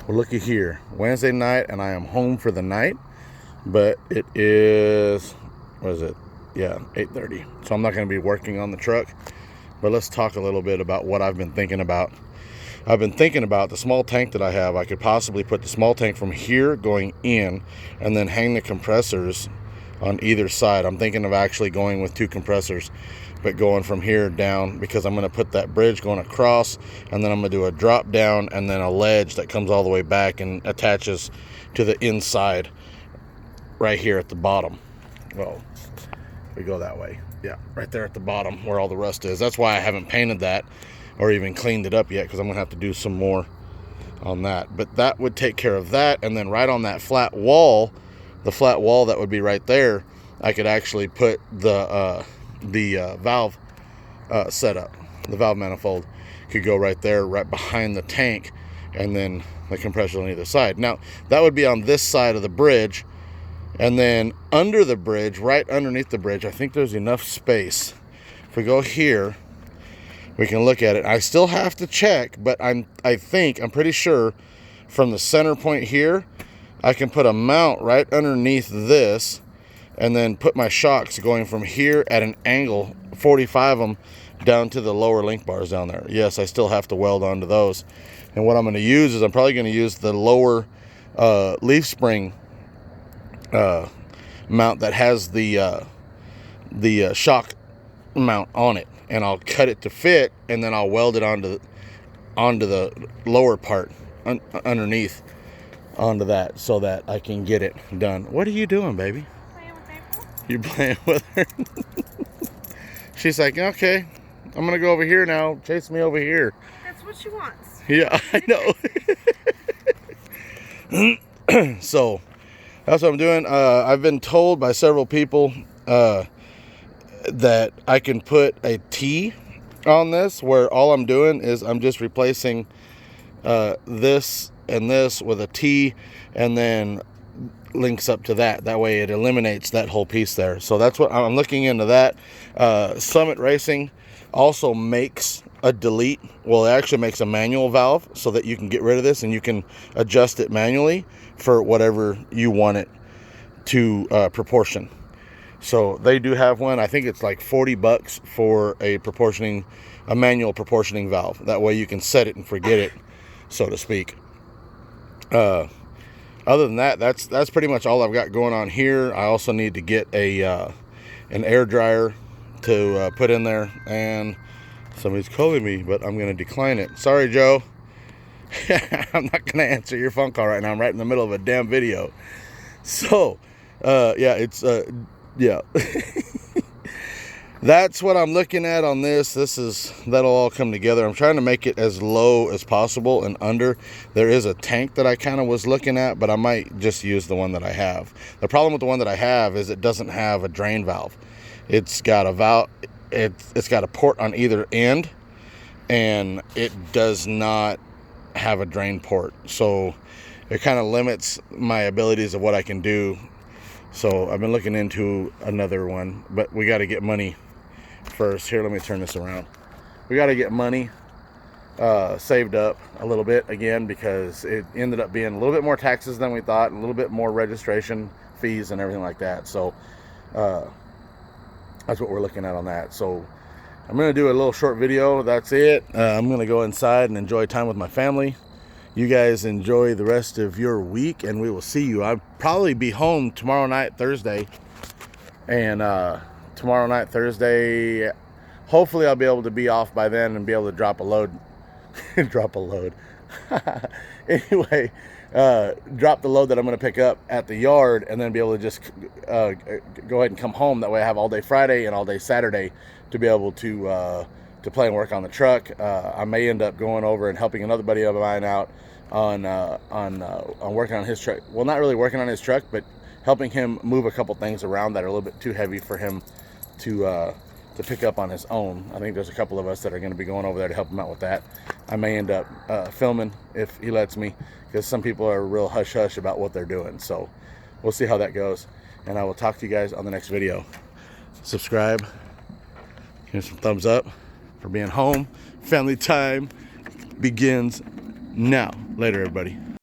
Well, looky here. Wednesday night, and I am home for the night. But it is, what is it? Yeah, 8:30. So I'm not going to be working on the truck. But let's talk a little bit about what I've been thinking about. I've been thinking about the small tank that I have. I could possibly put the small tank from here going in and then hang the compressors on either side. I'm thinking of actually going with 2 compressors, but going from here down, because I'm going to put that bridge going across, and then I'm going to do a drop down and then a ledge that comes all the way back and attaches to the inside right here at the bottom. Well, we go that way. Yeah, right there at the bottom where all the rust is. That's why I haven't painted that or even cleaned it up yet, because I'm gonna have to do some more on that. But that would take care of that. And then right on that flat wall, the flat wall that would be right there, I could actually put the valve setup. The valve manifold could go right there, right behind the tank, and then the compressor on either side. Now that would be on this side of the bridge. And then under the bridge, right underneath the bridge, I think there's enough space. If we go here, we can look at it. I still have to check, but I'm pretty sure from the center point here, I can put a mount right underneath this and then put my shocks going from here at an angle, 45 of them, down to the lower link bars down there. Yes, I still have to weld onto those. And what I'm going to use is I'm probably going to use the lower leaf spring mount that has the shock mount on it, and I'll cut it to fit, and then I'll weld it onto the lower part underneath onto that, so that I can get it done. What are you doing, baby? Playing with April. You playing with her? She's like, okay, I'm gonna go over here now. Chase me over here. That's what she wants. Yeah, I know. So that's what I'm doing. I've been told by several people that I can put a T on this, where all I'm doing is I'm just replacing this and this with a T, and then links up to that. That way it eliminates that whole piece there. So that's what I'm looking into that. Summit Racing also makes a delete. Well, it actually makes a manual valve so that you can get rid of this and you can adjust it manually for whatever you want it to proportion. So they do have one. I think it's like $40 for a manual proportioning valve. That way you can set it and forget it, so to speak. Other than that, that's pretty much all I've got going on here. I also need to get an air dryer to put in there, and somebody's calling me, but I'm going to decline it. Sorry, Joe. I'm not going to answer your phone call right now. I'm right in the middle of a damn video. So, yeah, it's, yeah. That's what I'm looking at on this. That'll all come together. I'm trying to make it as low as possible and under. There is a tank that I kind of was looking at, but I might just use the one that I have. The problem with the one that I have is it doesn't have a drain valve. It's got a valve. It's got a port on either end, and it does not have a drain port. So it kind of limits my abilities of what I can do. So I've been looking into another one, but we got to get money first. Here, let me turn this around. We got to get money saved up a little bit again, because it ended up being a little bit more taxes than we thought, and a little bit more registration fees and everything like that. So that's what we're looking at on that. So I'm going to do a little short video. That's it. I'm going to go inside and enjoy time with my family. You guys enjoy the rest of your week, and we will see you. I'll probably be home tomorrow night, Thursday. And tomorrow night, Thursday, hopefully I'll be able to be off by then and be able to drop a load. Drop a load. Anyway, drop the load that I'm going to pick up at the yard, and then be able to just go ahead and come home. That way I have all day Friday and all day Saturday to be able to play and work on the truck. I may end up going over and helping another buddy of mine out on working on his truck. Well, not really working on his truck, but helping him move a couple things around that are a little bit too heavy for him to pick up on his own. I think there's a couple of us that are going to be going over there to help him out with that. I may end up filming if he lets me, because some people are real hush-hush about what they're doing. So we'll see how that goes, and I will talk to you guys on the next video. Subscribe, give me some thumbs up for being home. Family time begins now. Later, everybody.